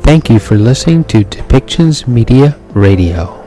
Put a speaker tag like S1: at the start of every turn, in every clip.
S1: Thank you for listening to Depictions Media Radio.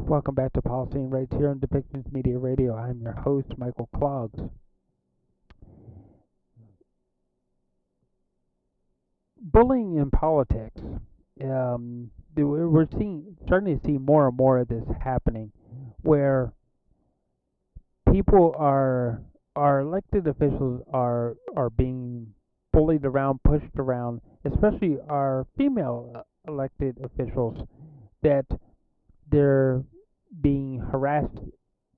S1: Welcome back to Policy and Rights here on Depictions Media Radio. I'm your host, Michael Clogs. Bullying in politics. We're starting to see more and more of this happening, where people our elected officials are being bullied around, pushed around, especially our female elected officials, that they're being harassed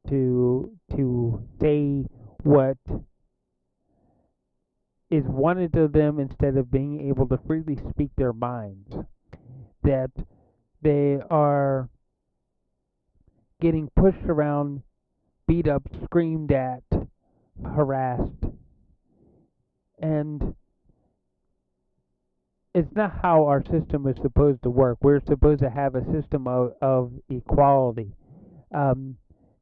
S1: to say what is wanted of them instead of being able to freely speak their minds. That they are getting pushed around, beat up, screamed at, harassed, and it's not how our system is supposed to work. We're supposed to have a system of equality.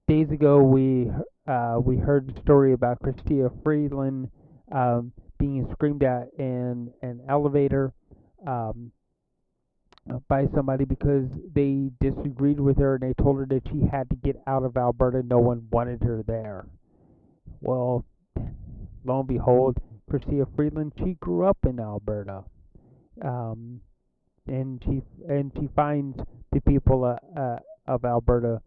S1: Days ago, we heard the story about Chrystia Freeland being screamed at in an elevator by somebody because they disagreed with her and they told her that she had to get out of Alberta. No one wanted her there. Well, lo and behold, Chrystia Freeland, she grew up in Alberta. And she finds the people of Alberta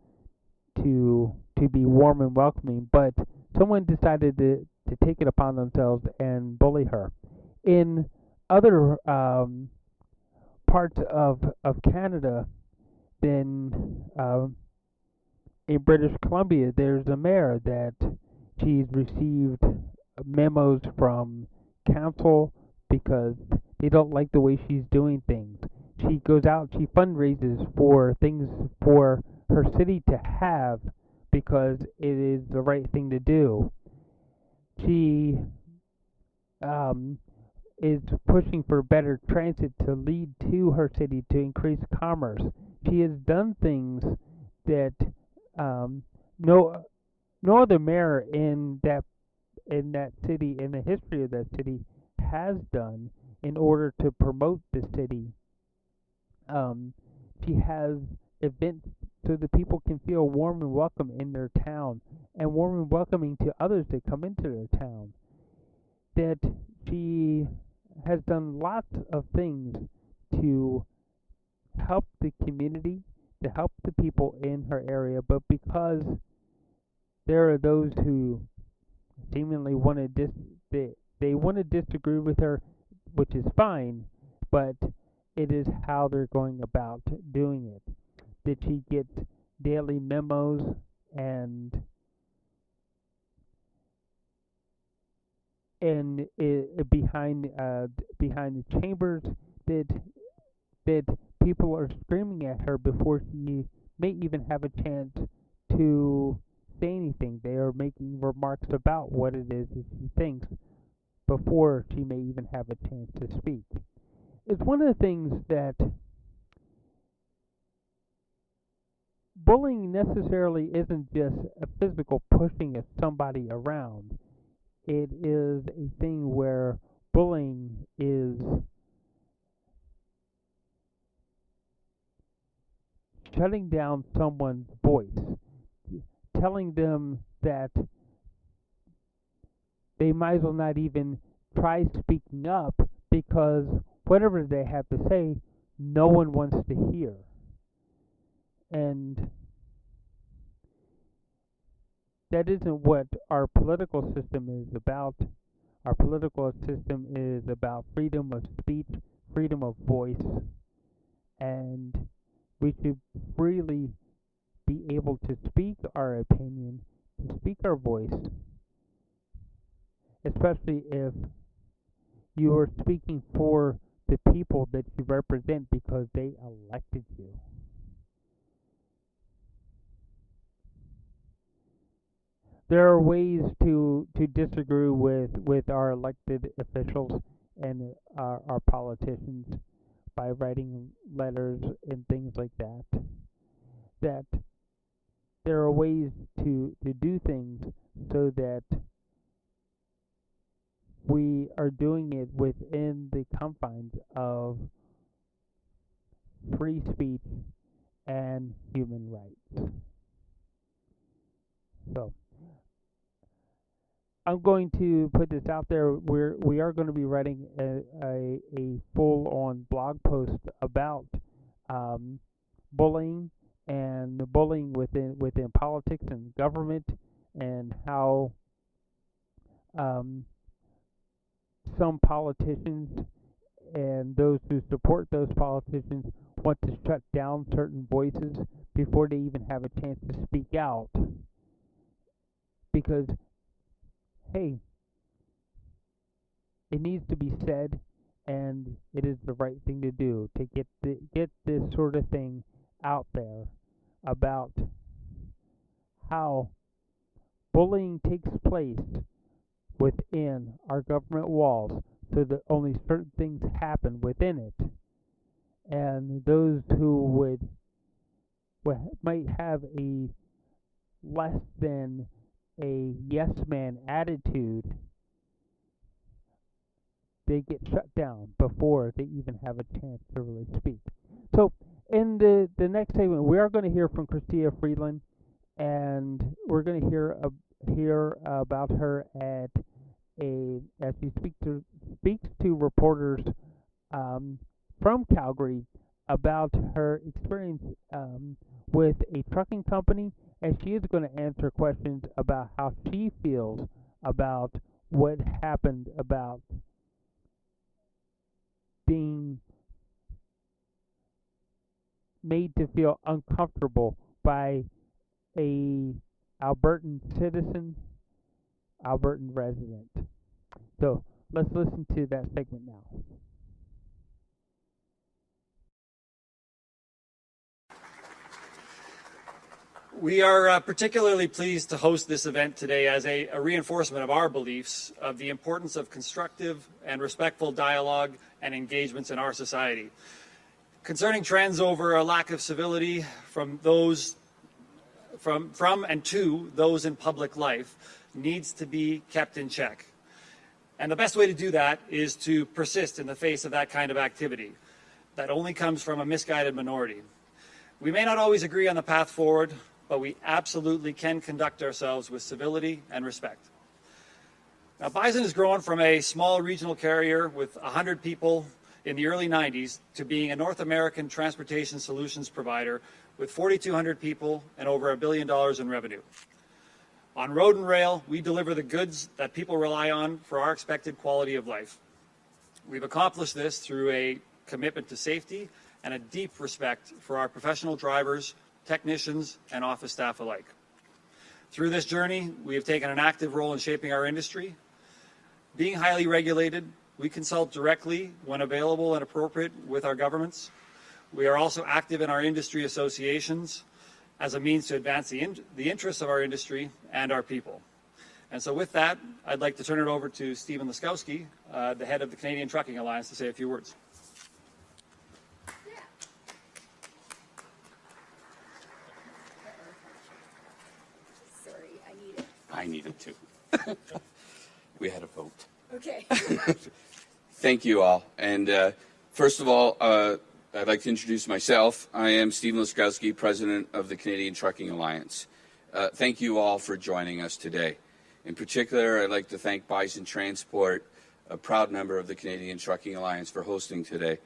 S1: to be warm and welcoming, but someone decided to take it upon themselves and bully her. In other parts of Canada, then in British Columbia, there's a mayor that she's received memos from council because they don't like the way she's doing things. She goes out, she fundraises for things for her city to have because it is the right thing to do. She is pushing for better transit to lead to her city to increase commerce. She has done things that no other mayor in that city, in the history of that city, has done in order to promote the city. She has events so that people can feel warm and welcome in their town, and warm and welcoming to others that come into their town. That she has done lots of things to help the community, to help the people in her area, but because there are those who seemingly want to they want to disagree with her, which is fine, but it is how they're going about doing it. Did she get daily memos and behind the chambers that people are screaming at her before she may even have a chance to say anything? They are making remarks about what it is that she thinks before she may even have a chance to speak. It's one of the things that bullying necessarily isn't just a physical pushing of somebody around. It is a thing where bullying is shutting down someone's voice, telling them that they might as well not even try speaking up because whatever they have to say, no one wants to hear. And that isn't what our political system is about. Our political system is about freedom of speech, freedom of voice, and we should freely be able to speak our opinion, to speak our voice, especially if you are speaking for the people that you represent because they elected you. There are ways to disagree with our elected officials and our politicians by writing letters and things like that. That there are ways to do things so that we are doing it within the confines of free speech and human rights. So I'm going to put this out there. We are going to be writing a full-on blog post about bullying and the bullying within politics and government, and how some politicians and those who support those politicians want to shut down certain voices before they even have a chance to speak out. Because, hey, it needs to be said, and it is the right thing to do to get this sort of thing out there about how bullying takes place within our government walls, so that only certain things happen within it, and those who might have a less than a yes man attitude, they get shut down before they even have a chance to really speak. So in the next segment, we are going to hear from Chrystia Freeland, and we're going to hear about her as she speaks to reporters from Calgary about her experience with a trucking company, and she is going to answer questions about how she feels about what happened about being made to feel uncomfortable by a Albertan citizen, Albertan resident. So let's listen to that segment now.
S2: We are particularly pleased to host this event today as a reinforcement of our beliefs of the importance of constructive and respectful dialogue and engagements in our society. Concerning trends over a lack of civility from and to those in public life needs to be kept in check. And the best way to do that is to persist in the face of that kind of activity that only comes from a misguided minority. We may not always agree on the path forward, but we absolutely can conduct ourselves with civility and respect. Now, Bison has grown from a small regional carrier with 100 people in the early 90s to being a North American transportation solutions provider with 4,200 people and over $1 billion in revenue. On road and rail, we deliver the goods that people rely on for our expected quality of life. We've accomplished this through a commitment to safety and a deep respect for our professional drivers, technicians, and office staff alike. Through this journey, we have taken an active role in shaping our industry. Being highly regulated, we consult directly when available and appropriate with our governments. We are also active in our industry associations as a means to advance the interests of our industry and our people. And so with that, I'd like to turn it over to Stephen Laskowski, the head of the Canadian Trucking Alliance, to say a few words.
S3: I need it too. We had a vote.
S4: Okay.
S3: Thank you all. And first of all, I'd like to introduce myself. I am Stephen Laskowski, President of the Canadian Trucking Alliance. Thank you all for joining us today. In particular, I'd like to thank Bison Transport, a proud member of the Canadian Trucking Alliance, for hosting today.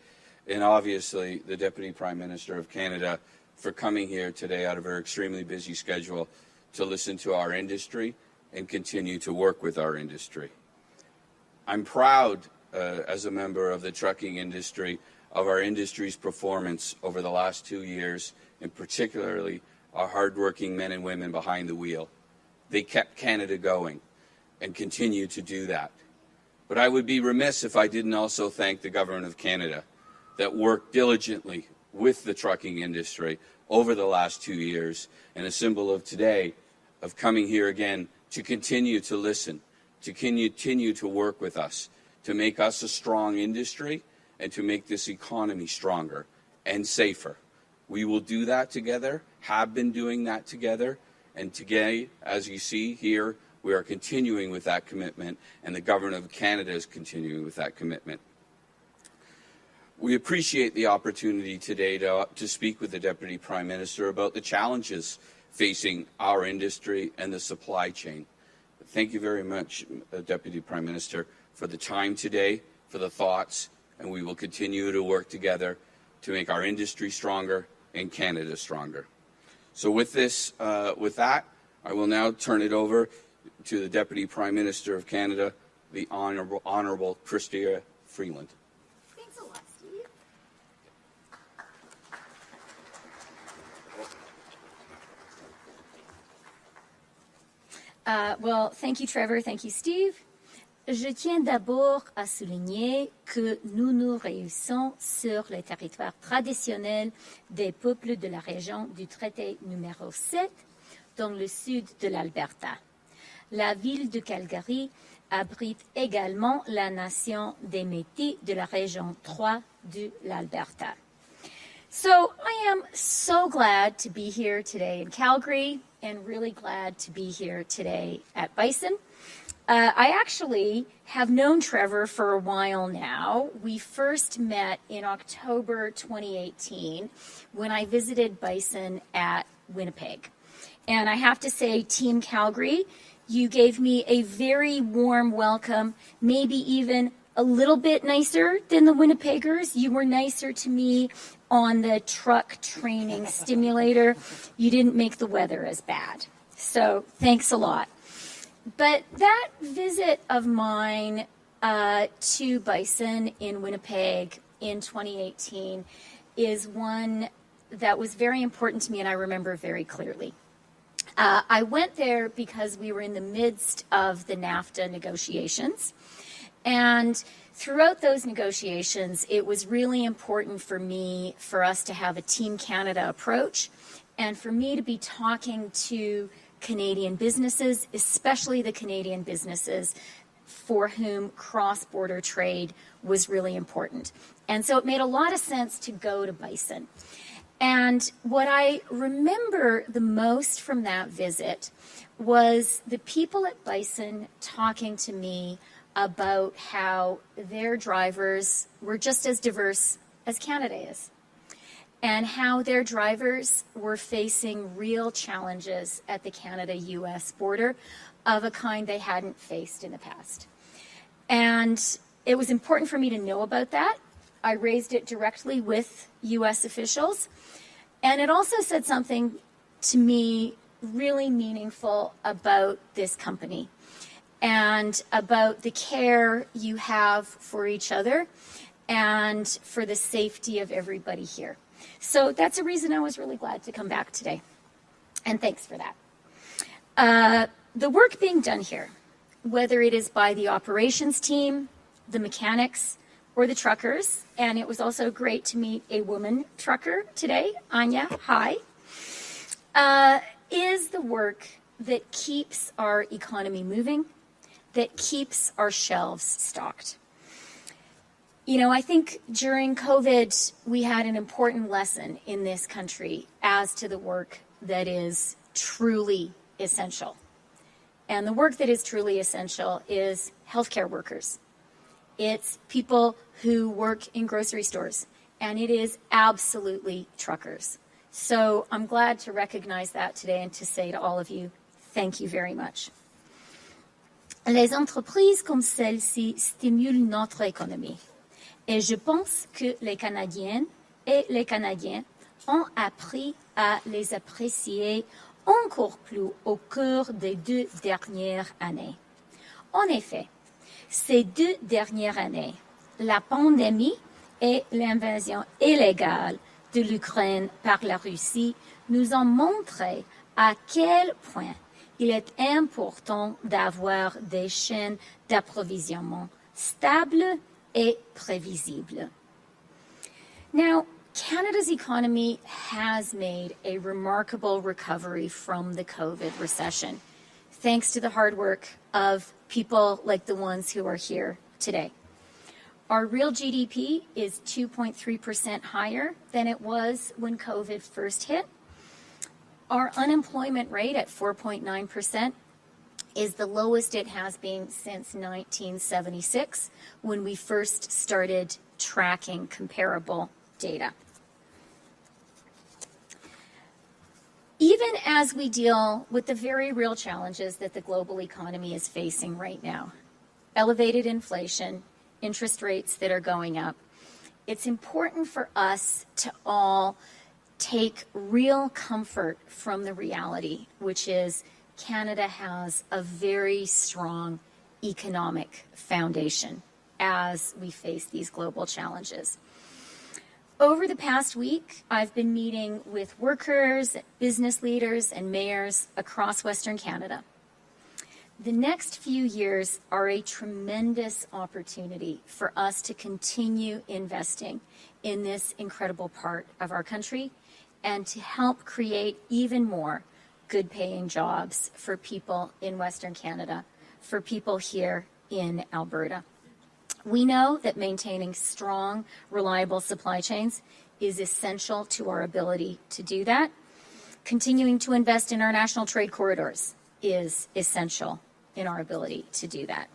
S3: And obviously, the Deputy Prime Minister of Canada for coming here today out of her extremely busy schedule to listen to our industry and continue to work with our industry. I'm proud, as a member of the trucking industry, of our industry's performance over the last 2 years, and particularly our hardworking men and women behind the wheel. They kept Canada going and continue to do that. But I would be remiss if I didn't also thank the Government of Canada that worked diligently with the trucking industry over the last 2 years, and a symbol of today of coming here again to continue to listen, to continue to work with us, to make us a strong industry and to make this economy stronger and safer. We will do that together, have been doing that together, and today, as you see here, we are continuing with that commitment, and the Government of Canada is continuing with that commitment. We appreciate the opportunity today to speak with the Deputy Prime Minister about the challenges facing our industry and the supply chain. Thank you very much, Deputy Prime Minister, for the time today, for the thoughts, and we will continue to work together to make our industry stronger and Canada stronger. So with that, I will now turn it over to the Deputy Prime Minister of Canada, the Honourable Chrystia Freeland.
S4: Thanks a lot, Steve. Well, thank you, Trevor. Thank you, Steve. Je tiens d'abord à souligner que nous nous réunissons sur le territoire traditionnel des peuples de la région du traité numéro 7, dans le sud de l'Alberta. La ville de Calgary abrite également la nation des Métis de la région 3 de l'Alberta. So I am so glad to be here today in Calgary and really glad to be here today at Bison. I actually have known Trevor for a while now. We first met in October 2018 when I visited Bison at Winnipeg. And I have to say, Team Calgary, you gave me a very warm welcome, maybe even a little bit nicer than the Winnipeggers. You were nicer to me on the truck training simulator. You didn't make the weather as bad. So thanks a lot. But that visit of mine to Bison in Winnipeg in 2018 is one that was very important to me, and I remember very clearly. I went there because we were in the midst of the NAFTA negotiations, and throughout those negotiations, it was really important for us to have a Team Canada approach, and for me to be talking to Canadian businesses, especially the Canadian businesses for whom cross-border trade was really important. And so it made a lot of sense to go to Bison. And what I remember the most from that visit was the people at Bison talking to me about how their drivers were just as diverse as Canada is, and how their drivers were facing real challenges at the Canada-US border of a kind they hadn't faced in the past. And it was important for me to know about that. I raised it directly with US officials. And it also said something to me really meaningful about this company and about the care you have for each other and for the safety of everybody here. So that's a reason I was really glad to come back today. And thanks for that. The work being done here, whether it is by the operations team, the mechanics, or the truckers, and it was also great to meet a woman trucker today, Anya, hi, is the work that keeps our economy moving, that keeps our shelves stocked. You know, I think during COVID, we had an important lesson in this country as to the work that is truly essential. And the work that is truly essential is healthcare workers. It's people who work in grocery stores, and it is absolutely truckers. So I'm glad to recognize that today and to say to all of you, thank you very much. Les entreprises comme celle-ci stimulent notre économie. Et je pense que les Canadiennes et les Canadiens ont appris à les apprécier encore plus au cours des 2 dernières années. En effet, ces 2 dernières années, la pandémie et l'invasion illégale de l'Ukraine par la Russie nous ont montré à quel point il est important d'avoir des chaînes d'approvisionnement stables et prévisibles. Now, Canada's economy has made a remarkable recovery from the COVID recession, thanks to the hard work of people like the ones who are here today. Our real GDP is 2.3% higher than it was when COVID first hit. Our unemployment rate at 4.9% is the lowest it has been since 1976, when we first started tracking comparable data. Even as we deal with the very real challenges that the global economy is facing right now, elevated inflation, interest rates that are going up, it's important for us to all take real comfort from the reality, which is Canada has a very strong economic foundation as we face these global challenges. Over the past week, I've been meeting with workers, business leaders, and mayors across Western Canada. The next few years are a tremendous opportunity for us to continue investing in this incredible part of our country and to help create even more good-paying jobs for people in Western Canada, for people here in Alberta. We know that maintaining strong, reliable supply chains is essential to our ability to do that. Continuing to invest in our national trade corridors is essential in our ability to do that.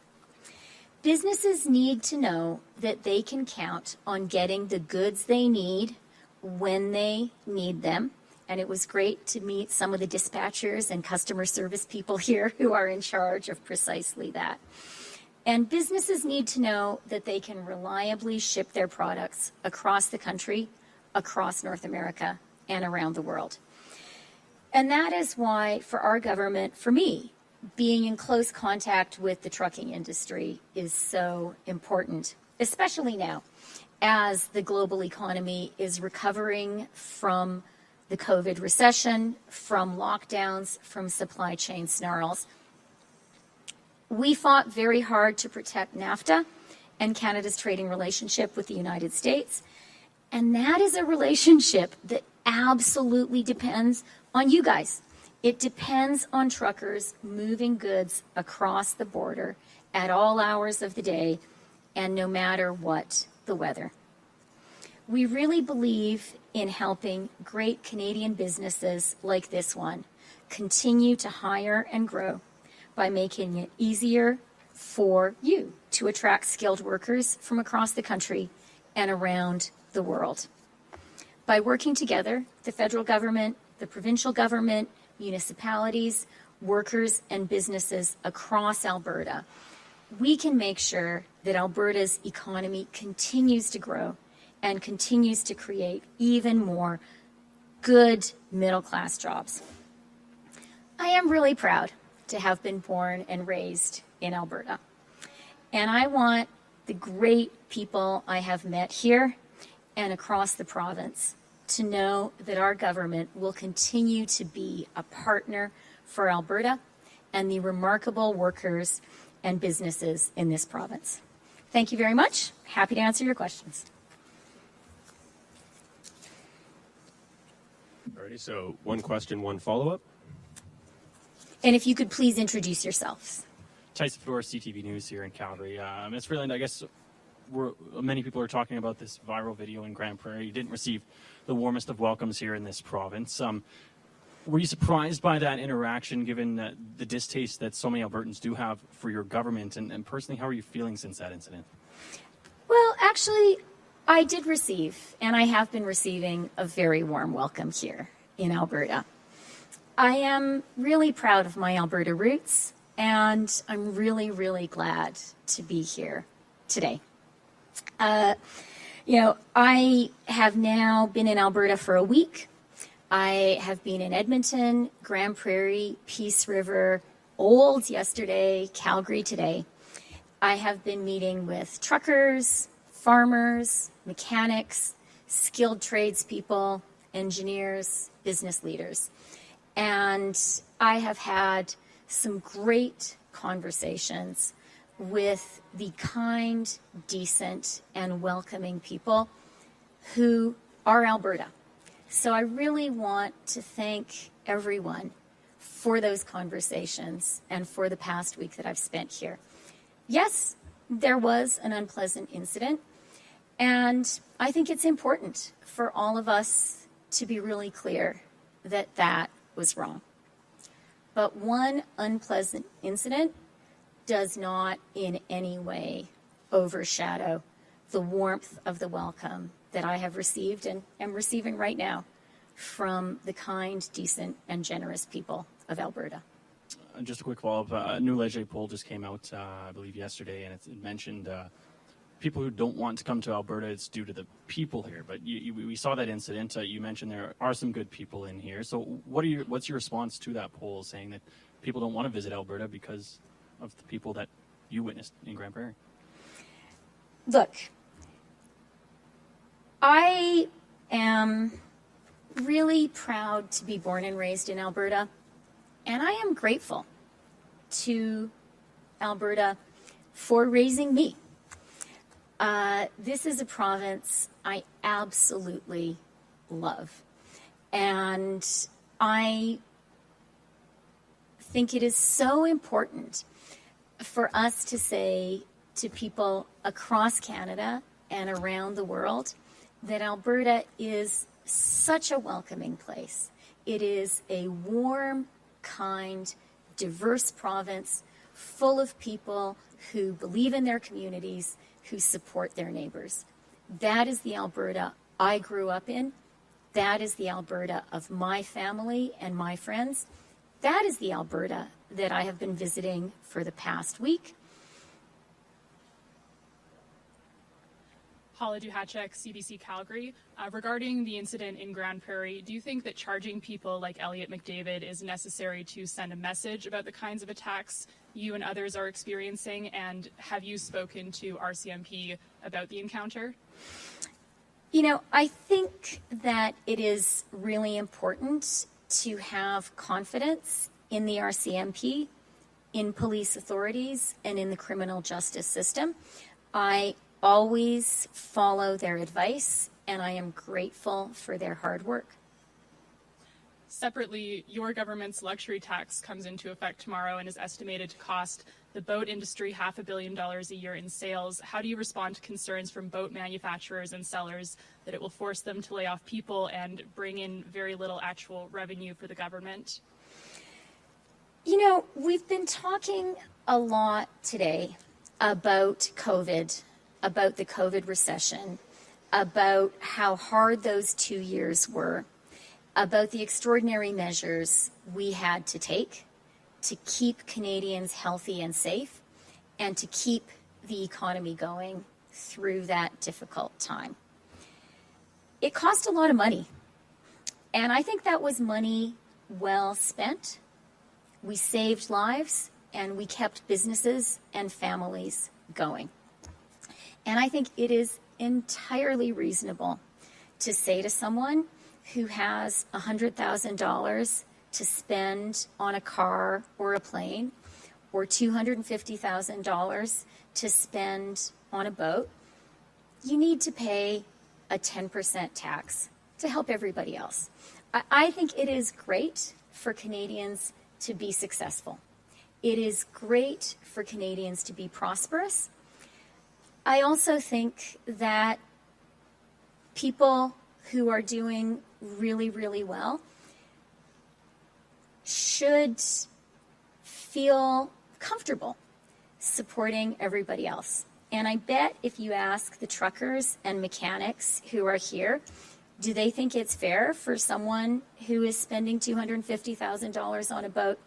S4: Businesses need to know that they can count on getting the goods they need when they need them. And it was great to meet some of the dispatchers and customer service people here who are in charge of precisely that. And businesses need to know that they can reliably ship their products across the country, across North America, and around the world. And that is why, for our government, for me, being in close contact with the trucking industry is so important, especially now, as the global economy is recovering from the COVID recession, from lockdowns, from supply chain snarls. We fought very hard to protect NAFTA and Canada's trading relationship with the United States. And that is a relationship that absolutely depends on you guys. It depends on truckers moving goods across the border at all hours of the day and no matter what the weather. We really believe in helping great Canadian businesses like this one continue to hire and grow by making it easier for you to attract skilled workers from across the country and around the world. By working together, the federal government, the provincial government, municipalities, workers, and businesses across Alberta, we can make sure that Alberta's economy continues to grow and continues to create even more good middle-class jobs. I am really proud to have been born and raised in Alberta. And I want the great people I have met here and across the province to know that our government will continue to be a partner for Alberta and the remarkable workers and businesses in this province. Thank you very much. Happy to answer your questions.
S5: Alrighty, so one question, one follow-up.
S4: And if you could please introduce yourselves.
S6: Tyson Fedora, CTV News here in Calgary. Ms. Freeland, I guess many people are talking about this viral video in Grand Prairie. You didn't receive the warmest of welcomes here in this province. Were you surprised by that interaction, given the distaste that so many Albertans do have for your government? And personally, how are you feeling since that incident?
S4: Well, actually, I did receive, and I have been receiving, a very warm welcome here in Alberta. I am really proud of my Alberta roots, and I'm really, really glad to be here today. I have now been in Alberta for a week. I have been in Edmonton, Grand Prairie, Peace River, Olds yesterday, Calgary today. I have been meeting with truckers, farmers, mechanics, skilled tradespeople, engineers, business leaders. And I have had some great conversations with the kind, decent, and welcoming people who are Alberta. So I really want to thank everyone for those conversations and for the past week that I've spent here. Yes, there was an unpleasant incident, and I think it's important for all of us to be really clear that that was wrong. But one unpleasant incident does not in any way overshadow the warmth of the welcome that I have received and am receiving right now from the kind, decent, and generous people of Alberta.
S6: Just a quick follow-up. A new Leger poll just came out, I believe, yesterday, and it mentioned people who don't want to come to Alberta, it's due to the people here. But we saw that incident. You mentioned there are some good people in here. So what's your response to that poll saying that people don't want to visit Alberta because of the people that you witnessed in Grand Prairie?
S4: Look, I am really proud to be born and raised in Alberta, and I am grateful to Alberta for raising me. This is a province I absolutely love, and I think it is so important for us to say to people across Canada and around the world that Alberta is such a welcoming place. It is a warm, kind, diverse province full of people who believe in their communities, who support their neighbors. That is the Alberta I grew up in. That is the Alberta of my family and my friends. That is the Alberta that I have been visiting for the past week.
S7: Hala Duhacek, CBC Calgary. Regarding the incident in Grand Prairie, do you think that charging people like Elliot McDavid is necessary to send a message about the kinds of attacks you and others are experiencing? And have you spoken to RCMP about the encounter?
S4: You know, I think that it is really important to have confidence in the RCMP, in police authorities, and in the criminal justice system. I always follow their advice, and I am grateful for their hard work.
S7: Separately, your government's luxury tax comes into effect tomorrow and is estimated to cost the boat industry $500 million a year in sales. How do you respond to concerns from boat manufacturers and sellers that it will force them to lay off people and bring in very little actual revenue for the government?
S4: You know, we've been talking a lot today about COVID, about the COVID recession, about how hard those 2 years were, about the extraordinary measures we had to take to keep Canadians healthy and safe and to keep the economy going through that difficult time. It cost a lot of money, and I think that was money well spent. We saved lives, and we kept businesses and families going. And I think it is entirely reasonable to say to someone who has $100,000 to spend on a car or a plane, or $250,000 to spend on a boat, you need to pay a 10% tax to help everybody else. I think it is great for Canadians to be successful. It is great for Canadians to be prosperous. I also think that people who are doing really, really well should feel comfortable supporting everybody else. And I bet if you ask the truckers and mechanics who are here, do they think it's fair for someone who is spending $250,000 on a boat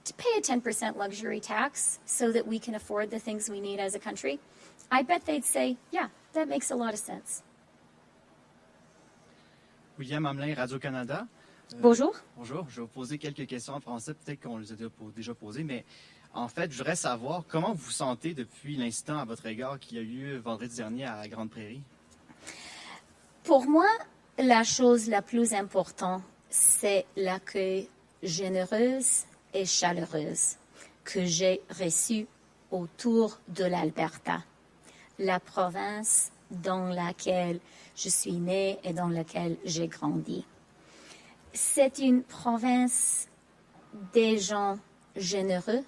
S4: to pay a 10% luxury tax so that we can afford the things we need as a country? I bet they'd say, yeah, that makes a lot of sense.
S6: William Hamelin, Radio-Canada.
S4: Bonjour.
S6: Bonjour, je vais vous poser quelques questions en français, peut-être qu'on les a déjà posées, mais en fait, je voudrais savoir comment vous vous sentez depuis l'incident à votre égard qui a eu lieu vendredi dernier à Grande Prairie.
S4: Pour moi, la chose la plus importante, c'est l'accueil généreux et chaleureux que j'ai reçu autour de l'Alberta, la province dans laquelle je suis née et dans laquelle j'ai grandi. C'est une province des gens généreux,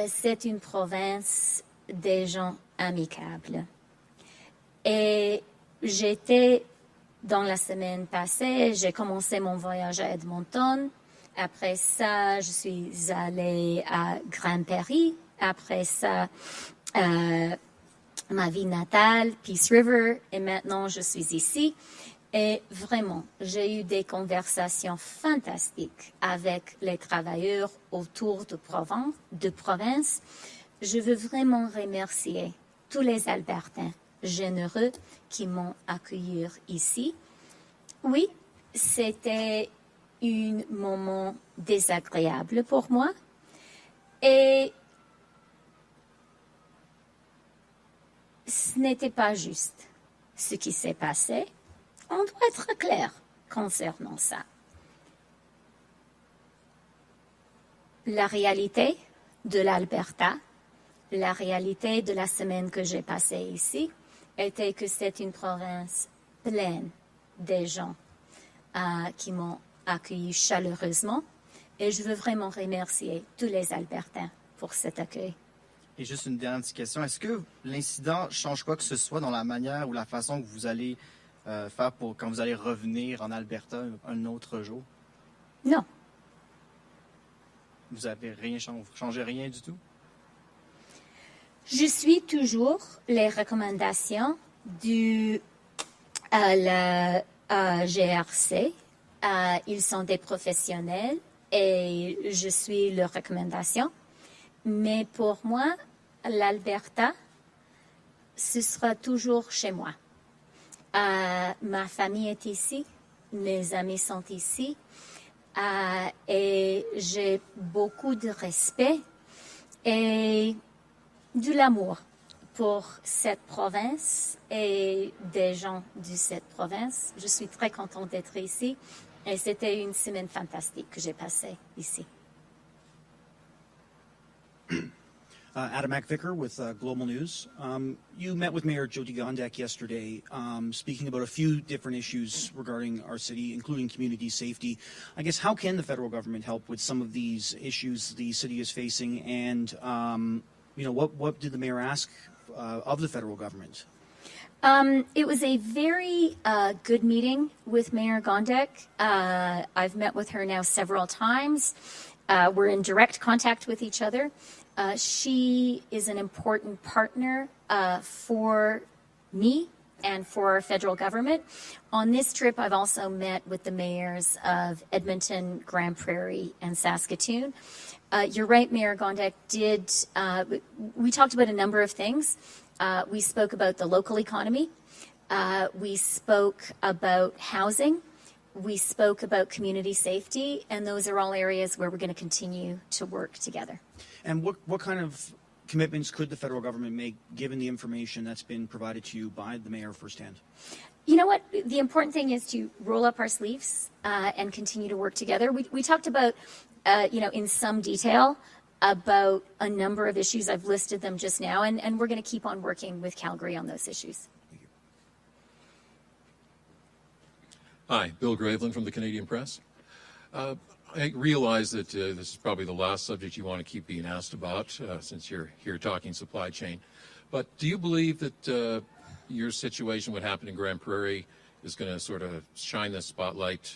S4: c'est une province des gens amicables. Et j'étais, dans la semaine passée, j'ai commencé mon voyage à Edmonton. Après ça, je suis allée à Grande Prairie. Après ça, ma ville natale, Peace River. Et maintenant, je suis ici. Et vraiment, j'ai eu des conversations fantastiques avec les travailleurs autour de province. Je veux vraiment remercier tous les Albertains généreux qui m'ont accueilli ici. Oui, c'était un moment désagréable pour moi. Et ce n'était pas juste ce qui s'est passé. On doit être clair concernant ça. La réalité de l'Alberta, la réalité de la semaine que j'ai passée ici, était que c'est une province pleine de gens qui m'ont accueilli chaleureusement. Et je veux vraiment remercier tous les Albertains pour cet accueil.
S6: Et juste une dernière petite question. Est-ce que l'incident change quoi que ce soit dans la manière ou la façon que vous allez faire pour quand vous allez revenir en Alberta un autre jour?
S4: Non.
S6: Vous avez rien changé rien du tout?
S4: Je suis toujours les recommandations du la GRC. Ils sont des professionnels et je suis leurs recommandations. Mais pour moi, l'Alberta, ce sera toujours chez moi. Ma famille est ici, mes amis sont ici, et j'ai beaucoup de respect et de l'amour pour cette province et des gens de cette province. Je suis très contente d'être ici et c'était une semaine fantastique que j'ai passée ici.
S8: Adam McVicker with Global News. You met with Mayor Jyoti Gondek yesterday, speaking about a few different issues regarding our city, including community safety. I guess, how can the federal government help with some of these issues the city is facing? And, what did the mayor ask of the federal government?
S4: It was a very good meeting with Mayor Gondek. I've met with her now several times. We're in direct contact with each other. She is an important partner for me and for our federal government. On this trip, I've also met with the mayors of Edmonton, Grande Prairie, and Saskatoon. You're right, Mayor Gondek did. We talked about a number of things. We spoke about the local economy. We spoke about housing. We spoke about community safety, and those are all areas where we're going to continue to work together.
S8: And what kind of commitments could the federal government make, given the information that's been provided to you by the mayor firsthand?
S4: You know what? The important thing is to roll up our sleeves and continue to work together. We talked about, in some detail about a number of issues. I've listed them just now, and we're going to keep on working with Calgary on those issues.
S9: Hi, Bill Graveland from the Canadian Press. I realize that this is probably the last subject you want to keep being asked about since you're here talking supply chain. But do you believe that your situation, what happened in Grande Prairie, is going to sort of shine the spotlight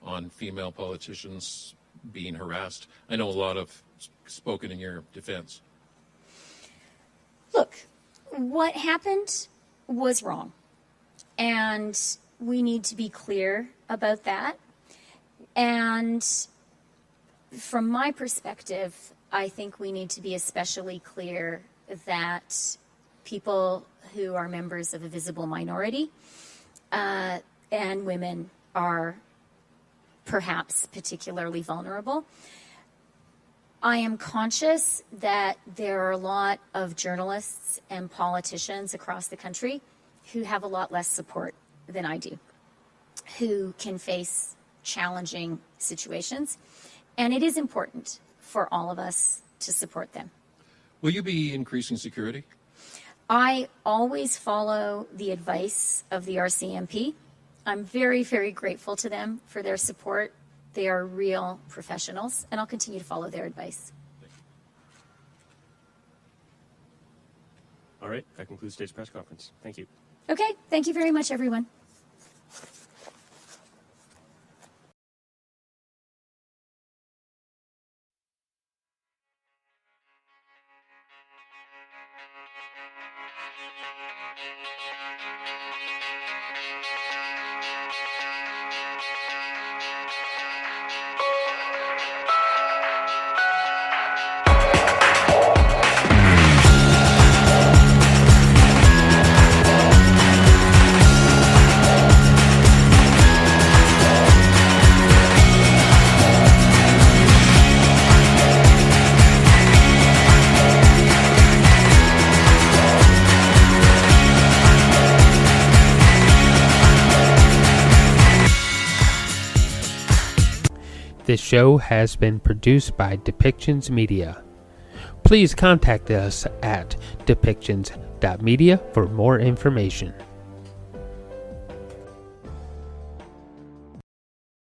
S9: on female politicians being harassed? I know a lot have spoken in your defense.
S4: Look, what happened was wrong. And we need to be clear about that. And from my perspective, I think we need to be especially clear that people who are members of a visible minority and women are perhaps particularly vulnerable. I am conscious that there are a lot of journalists and politicians across the country who have a lot less support than I do, who can face challenging situations, and it is important for all of us to support them.
S9: Will you be increasing security?
S4: I always follow the advice of the RCMP. I'm very, very grateful to them for their support. They are real professionals, and I'll continue to follow their advice.
S5: All right, that concludes today's press conference. Thank you.
S4: Okay, thank you very much, everyone.
S1: This show has been produced by Depictions Media. Please contact us at depictions.media for more information.